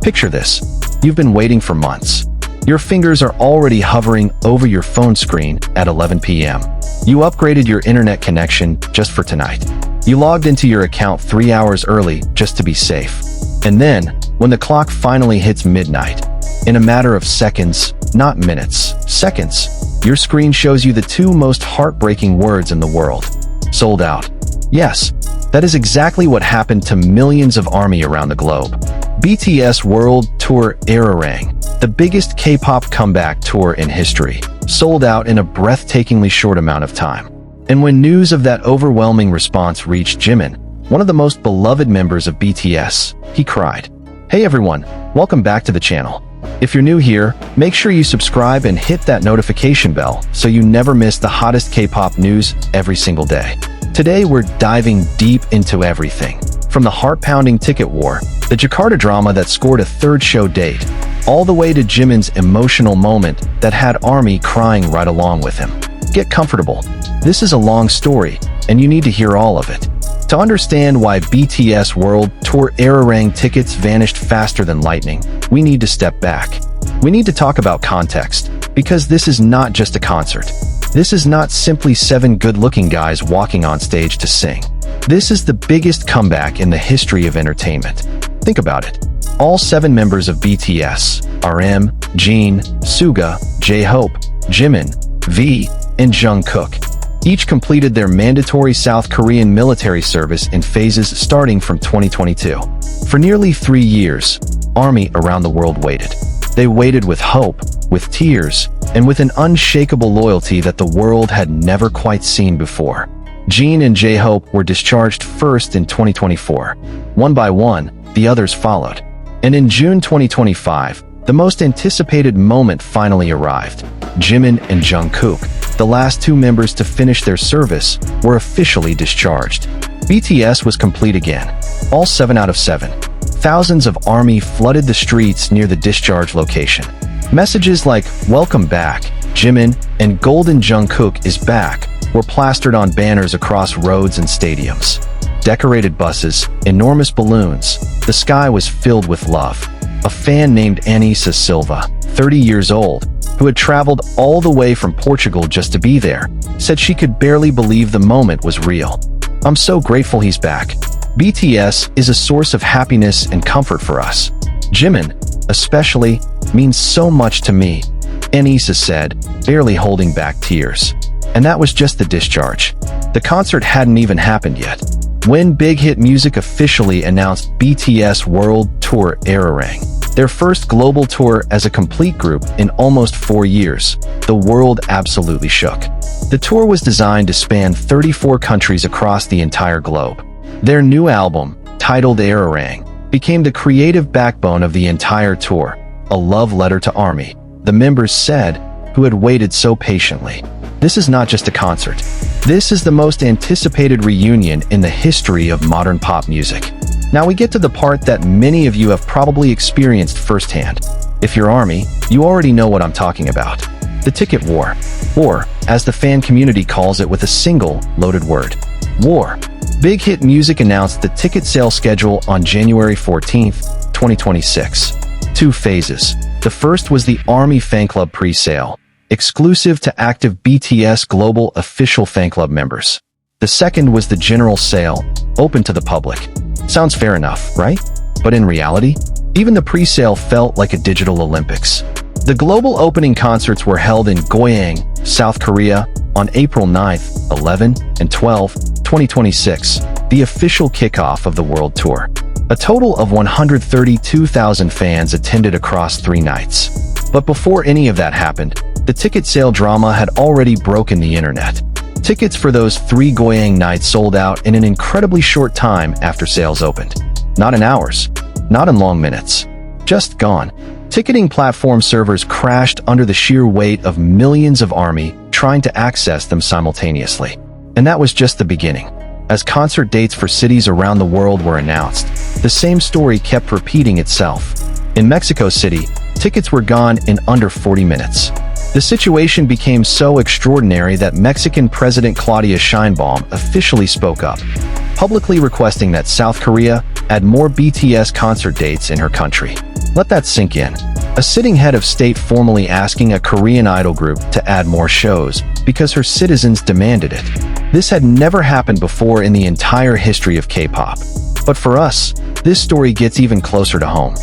Picture this. You've been waiting for months. Your fingers are already hovering over your phone screen at 11 p.m. You upgraded your internet connection just for tonight. You logged into your account 3 hours early just to be safe. And then, when the clock finally hits midnight, in a matter of seconds, not minutes, seconds, your screen shows you the two most heartbreaking words in the world. Sold out. Yes, that is exactly what happened to millions of ARMY around the globe. BTS World Tour Arirang, the biggest K-pop comeback tour in history, sold out in a breathtakingly short amount of time. And when news of that overwhelming response reached Jimin, one of the most beloved members of BTS, he cried, "Hey everyone, welcome back to the channel. If you're new here, make sure you subscribe and hit that notification bell so you never miss the hottest K-pop news every single day." Today we're diving deep into everything, from the heart-pounding ticket war, the Jakarta drama that scored a third show date, all the way to Jimin's emotional moment that had ARMY crying right along with him. Get comfortable. This is a long story, and you need to hear all of it. To understand why BTS World Tour Arirang tickets vanished faster than lightning, we need to step back. We need to talk about context, because this is not just a concert. This is not simply 7 good-looking guys walking on stage to sing. This is the biggest comeback in the history of entertainment. Think about it. All 7 members of BTS, RM, Jin, Suga, Jhope, Jimin, V, and Jungkook, each completed their mandatory South Korean military service in phases starting from 2022. For nearly 3 years, ARMY around the world waited. They waited with hope, with tears, and with an unshakable loyalty that the world had never quite seen before. Jin and Jhope were discharged first in 2024. One by one, the others followed. And in June 2025, the most anticipated moment finally arrived. Jimin and Jungkook, the last 2 members to finish their service, were officially discharged. BTS was complete again, all 7 out of 7. Thousands of ARMY flooded the streets near the discharge location. Messages like "Welcome back, Jimin," and "Golden Jungkook is back" were plastered on banners across roads and stadiums. Decorated buses, enormous balloons, the sky was filled with love. A fan named Anissa Silva, 30 years old, who had traveled all the way from Portugal just to be there, said she could barely believe the moment was real. "I'm so grateful he's back. BTS is a source of happiness and comfort for us. Jimin, especially, means so much to me," Anissa said, barely holding back tears. And that was just the discharge. The concert hadn't even happened yet. When Big Hit Music officially announced BTS World Tour Arirang, their first global tour as a complete group in almost 4 years, the world absolutely shook. The tour was designed to span 34 countries across the entire globe. Their new album, titled Arirang, became the creative backbone of the entire tour, a love letter to ARMY, the members said, who had waited so patiently. This is not just a concert. This is the most anticipated reunion in the history of modern pop music. Now we get to the part that many of you have probably experienced firsthand. If you're ARMY, you already know what I'm talking about. The ticket war, or, as the fan community calls it with a single, loaded word, war. Big Hit Music announced the ticket sale schedule on January 14, 2026. 2 phases. The first was the ARMY Fan Club pre-sale, exclusive to active BTS Global official fan club members. The second was the general sale, open to the public. Sounds fair enough, right? But in reality, even the pre-sale felt like a digital Olympics. The global opening concerts were held in Goyang, South Korea, on April 9, 11, and 12, 2026, the official kickoff of the world tour. A total of 132,000 fans attended across 3 nights. But before any of that happened, the ticket sale drama had already broken the internet. Tickets for those 3 Goyang nights sold out in an incredibly short time after sales opened. Not in hours, not in long minutes, just gone. Ticketing platform servers crashed under the sheer weight of millions of ARMY trying to access them simultaneously. And that was just the beginning. As concert dates for cities around the world were announced, the same story kept repeating itself. In Mexico City, tickets were gone in under 40 minutes. The situation became so extraordinary that Mexican President Claudia Sheinbaum officially spoke up, publicly requesting that South Korea add more BTS concert dates in her country. Let that sink in. A sitting head of state formally asking a Korean idol group to add more shows because her citizens demanded it. This had never happened before in the entire history of K-pop. But for us, this story gets even closer to home.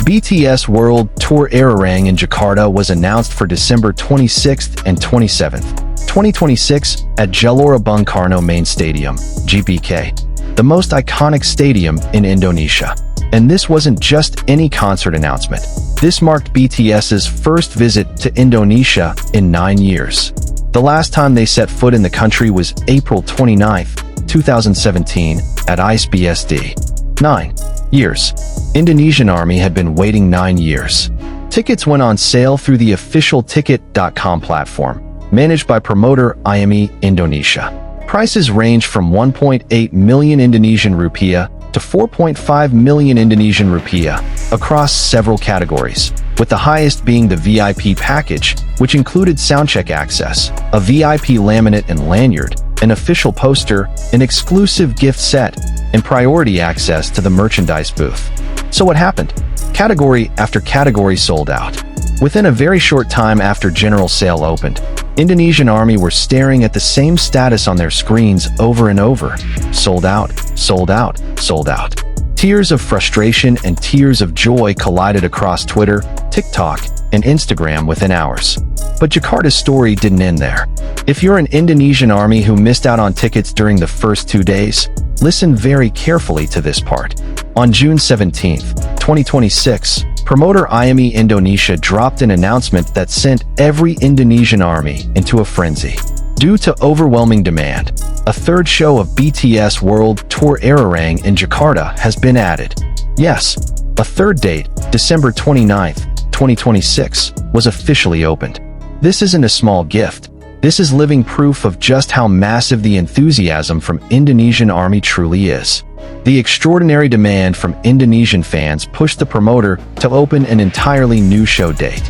BTS World Tour Ararang in Jakarta was announced for December 26th and 27th, 2026 at Gelora Bung Karno Main Stadium, GBK, the most iconic stadium in Indonesia. And this wasn't just any concert announcement. This marked BTS's first visit to Indonesia in 9 years. The last time they set foot in the country was April 29, 2017, at ICE BSD. 9 years. Indonesian Army had been waiting 9 years. Tickets went on sale through the official ticket.com platform, managed by promoter IME Indonesia. Prices range from 1.8 million Indonesian rupiah to 4.5 million Indonesian rupiah across several categories, with the highest being the VIP package, which included soundcheck access, a VIP laminate and lanyard, an official poster, an exclusive gift set, and priority access to the merchandise booth. So what happened? Category after category sold out. Within a very short time after general sale opened, Indonesian Army were staring at the same status on their screens over and over. Sold out, sold out, sold out. Tears of frustration and tears of joy collided across Twitter, TikTok, and Instagram within hours. But Jakarta's story didn't end there. If you're an Indonesian Army who missed out on tickets during the first 2 days, listen very carefully to this part. On June 17, 2026, promoter IME Indonesia dropped an announcement that sent every Indonesian Army into a frenzy. Due to overwhelming demand, a third show of BTS World Tour Ararang in Jakarta has been added. Yes, a third date, December 29, 2026, was officially opened. This isn't a small gift. This is living proof of just how massive the enthusiasm from Indonesian Army truly is. The extraordinary demand from Indonesian fans pushed the promoter to open an entirely new show date.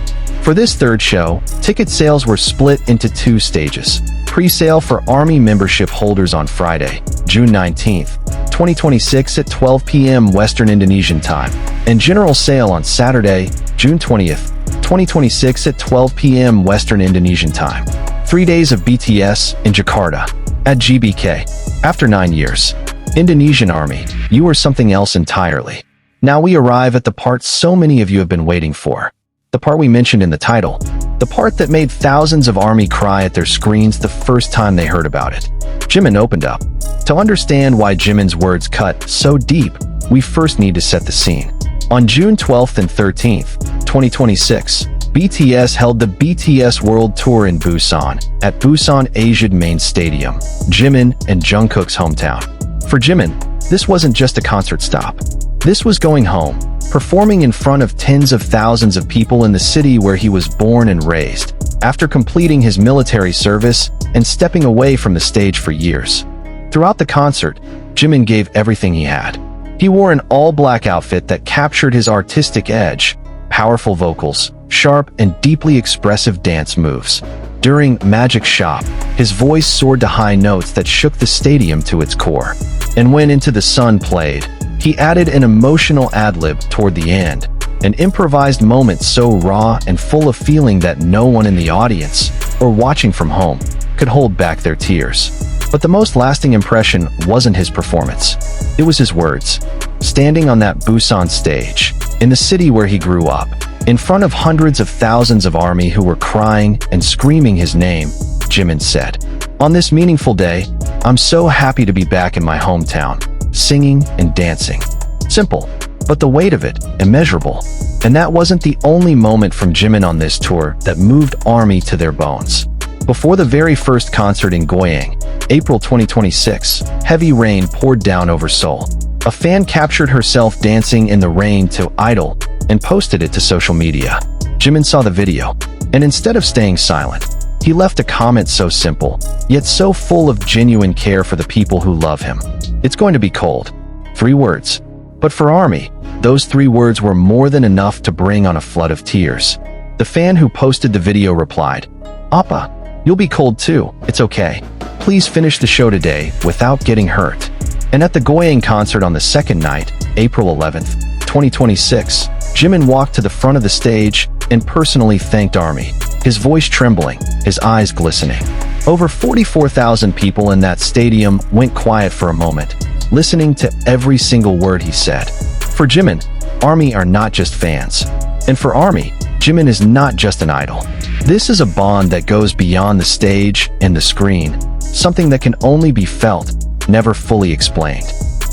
For this third show, ticket sales were split into 2 stages. Pre-sale for Army membership holders on Friday, June 19, 2026 at 12 p.m. Western Indonesian Time, and general sale on Saturday, June 20th, 2026 at 12 p.m. Western Indonesian Time. 3 days of BTS in Jakarta, at GBK. After 9 years, Indonesian Army, you are something else entirely. Now we arrive at the part so many of you have been waiting for. The part we mentioned in the title. The part that made thousands of Army cry at their screens the first time they heard about it. Jimin opened up. To understand why Jimin's words cut so deep, we first need to set the scene. On June 12th and 13th, 2026, BTS held the BTS World Tour in Busan, at Busan Asiad Main Stadium, Jimin and Jungkook's hometown. For Jimin, this wasn't just a concert stop. This was going home, performing in front of tens of thousands of people in the city where he was born and raised, after completing his military service and stepping away from the stage for years. Throughout the concert, Jimin gave everything he had. He wore an all-black outfit that captured his artistic edge, powerful vocals, sharp and deeply expressive dance moves. During Magic Shop, his voice soared to high notes that shook the stadium to its core. And when Into the Sun played, he added an emotional ad-lib toward the end, an improvised moment so raw and full of feeling that no one in the audience, or watching from home, could hold back their tears. But the most lasting impression wasn't his performance. It was his words. Standing on that Busan stage, in the city where he grew up, in front of hundreds of thousands of Army who were crying and screaming his name, Jimin said, "On this meaningful day, I'm so happy to be back in my hometown, singing and dancing." Simple, but the weight of it, immeasurable. And that wasn't the only moment from Jimin on this tour that moved Army to their bones. Before the very first concert in Goyang, April 2026, heavy rain poured down over Seoul. A fan captured herself dancing in the rain to Idol and posted it to social media. Jimin saw the video, and instead of staying silent, he left a comment so simple, yet so full of genuine care for the people who love him. "It's going to be cold." 3 words. But for Army, those 3 words were more than enough to bring on a flood of tears. The fan who posted the video replied, "Appa, you'll be cold too, it's okay. Please finish the show today without getting hurt." And at the Goyang concert on the second night, April 11th, 2026, Jimin walked to the front of the stage and personally thanked ARMY, his voice trembling, his eyes glistening. Over 44,000 people in that stadium went quiet for a moment, listening to every single word he said. For Jimin, ARMY are not just fans. And for ARMY, Jimin is not just an idol. This is a bond that goes beyond the stage and the screen, something that can only be felt, never fully explained.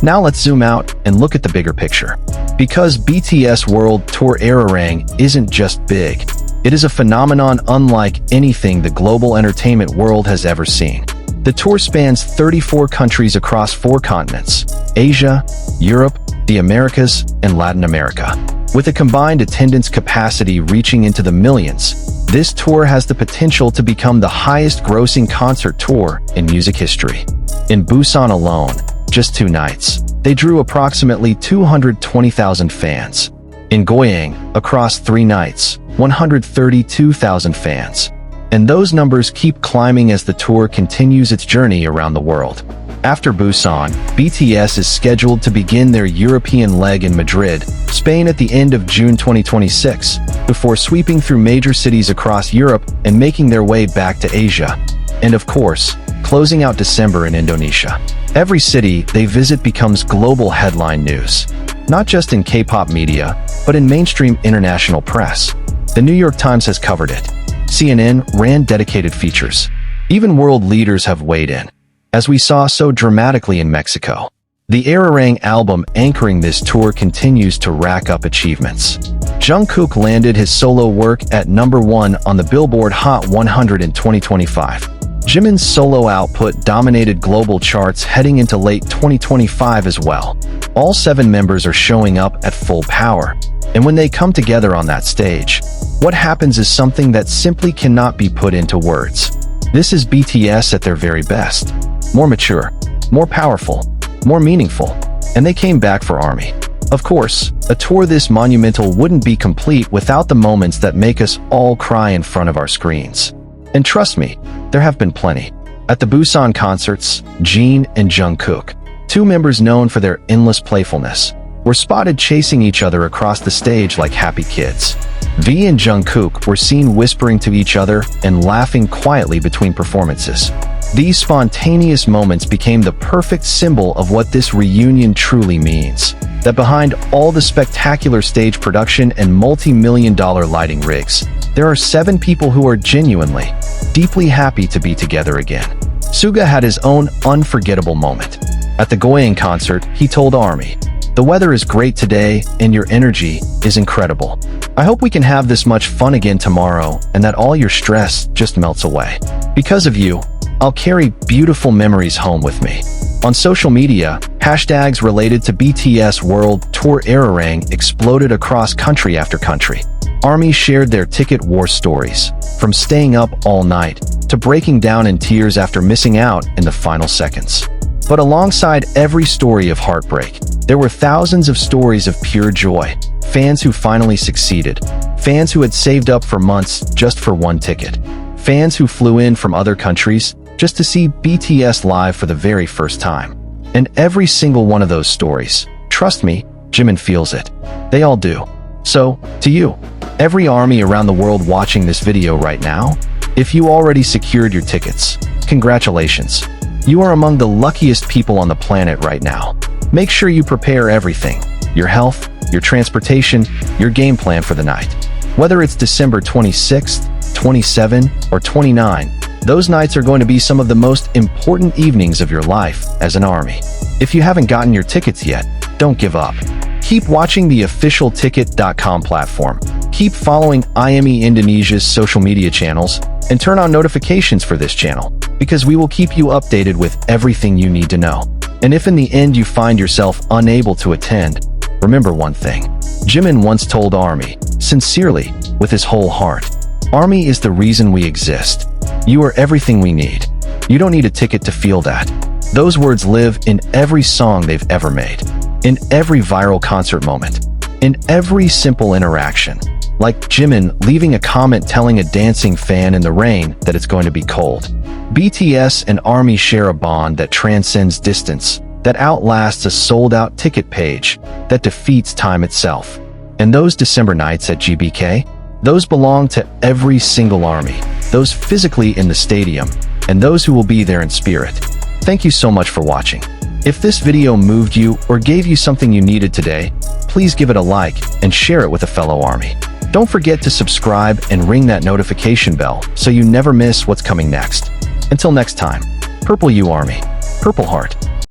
Now let's zoom out and look at the bigger picture. Because BTS World Tour Arirang isn't just big, it is a phenomenon unlike anything the global entertainment world has ever seen. The tour spans 34 countries across 4 continents: Asia, Europe, the Americas, and Latin America. With a combined attendance capacity reaching into the millions, this tour has the potential to become the highest-grossing concert tour in music history. In Busan alone, just 2 nights, they drew approximately 220,000 fans. In Goyang, across 3 nights, 132,000 fans. And those numbers keep climbing as the tour continues its journey around the world. After Busan, BTS is scheduled to begin their European leg in Madrid, Spain at the end of June 2026, before sweeping through major cities across Europe and making their way back to Asia. And of course, closing out December in Indonesia. Every city they visit becomes global headline news, not just in K-pop media, but in mainstream international press. The New York Times has covered it. CNN ran dedicated features. Even world leaders have weighed in, as we saw so dramatically in Mexico. The Arirang album anchoring this tour continues to rack up achievements. Jungkook landed his solo work at #1 on the Billboard Hot 100 in 2025. Jimin's solo output dominated global charts heading into late 2025 as well. All 7 members are showing up at full power. And when they come together on that stage, what happens is something that simply cannot be put into words. This is BTS at their very best. More mature, more powerful, more meaningful. And they came back for ARMY. Of course, a tour this monumental wouldn't be complete without the moments that make us all cry in front of our screens. And trust me, there have been plenty. At the Busan concerts, Jimin and Jungkook, 2 members known for their endless playfulness, were spotted chasing each other across the stage like happy kids. V and Jungkook were seen whispering to each other and laughing quietly between performances. These spontaneous moments became the perfect symbol of what this reunion truly means. That behind all the spectacular stage production and multi-million-dollar lighting rigs, there are 7 people who are genuinely, deeply happy to be together again. Suga had his own unforgettable moment. At the Goyang concert, he told ARMY, "The weather is great today, and your energy is incredible. I hope we can have this much fun again tomorrow and that all your stress just melts away. Because of you, I'll carry beautiful memories home with me." On social media, hashtags related to BTS World Tour Arirang exploded across country after country. ARMY shared their ticket war stories, from staying up all night to breaking down in tears after missing out in the final seconds. But alongside every story of heartbreak, there were thousands of stories of pure joy. Fans who finally succeeded. Fans who had saved up for months just for 1 ticket. Fans who flew in from other countries just to see BTS live for the very first time. And every single one of those stories, trust me, Jimin feels it. They all do. So, to you, every ARMY around the world watching this video right now, if you already secured your tickets, congratulations. You are among the luckiest people on the planet right now. Make sure you prepare everything: your health, your transportation, your game plan for the night. Whether it's December 26th, 27, or 29, those nights are going to be some of the most important evenings of your life as an ARMY. If you haven't gotten your tickets yet, don't give up. Keep watching the official Ticket.com platform. Keep following IME Indonesia's social media channels and turn on notifications for this channel, because we will keep you updated with everything you need to know. And if in the end you find yourself unable to attend, remember one thing. Jimin once told ARMY, sincerely, with his whole heart, ARMY is the reason we exist. You are everything we need. You don't need a ticket to feel that. Those words live in every song they've ever made, in every viral concert moment, in every simple interaction. Like Jimin leaving a comment telling a dancing fan in the rain that it's going to be cold. BTS and ARMY share a bond that transcends distance, that outlasts a sold-out ticket page, that defeats time itself. And those December nights at GBK? Those belong to every single army, those physically in the stadium, and those who will be there in spirit. Thank you so much for watching. If this video moved you or gave you something you needed today, please give it a like and share it with a fellow army. Don't forget to subscribe and ring that notification bell so you never miss what's coming next. Until next time, Purple U Army, Purple Heart.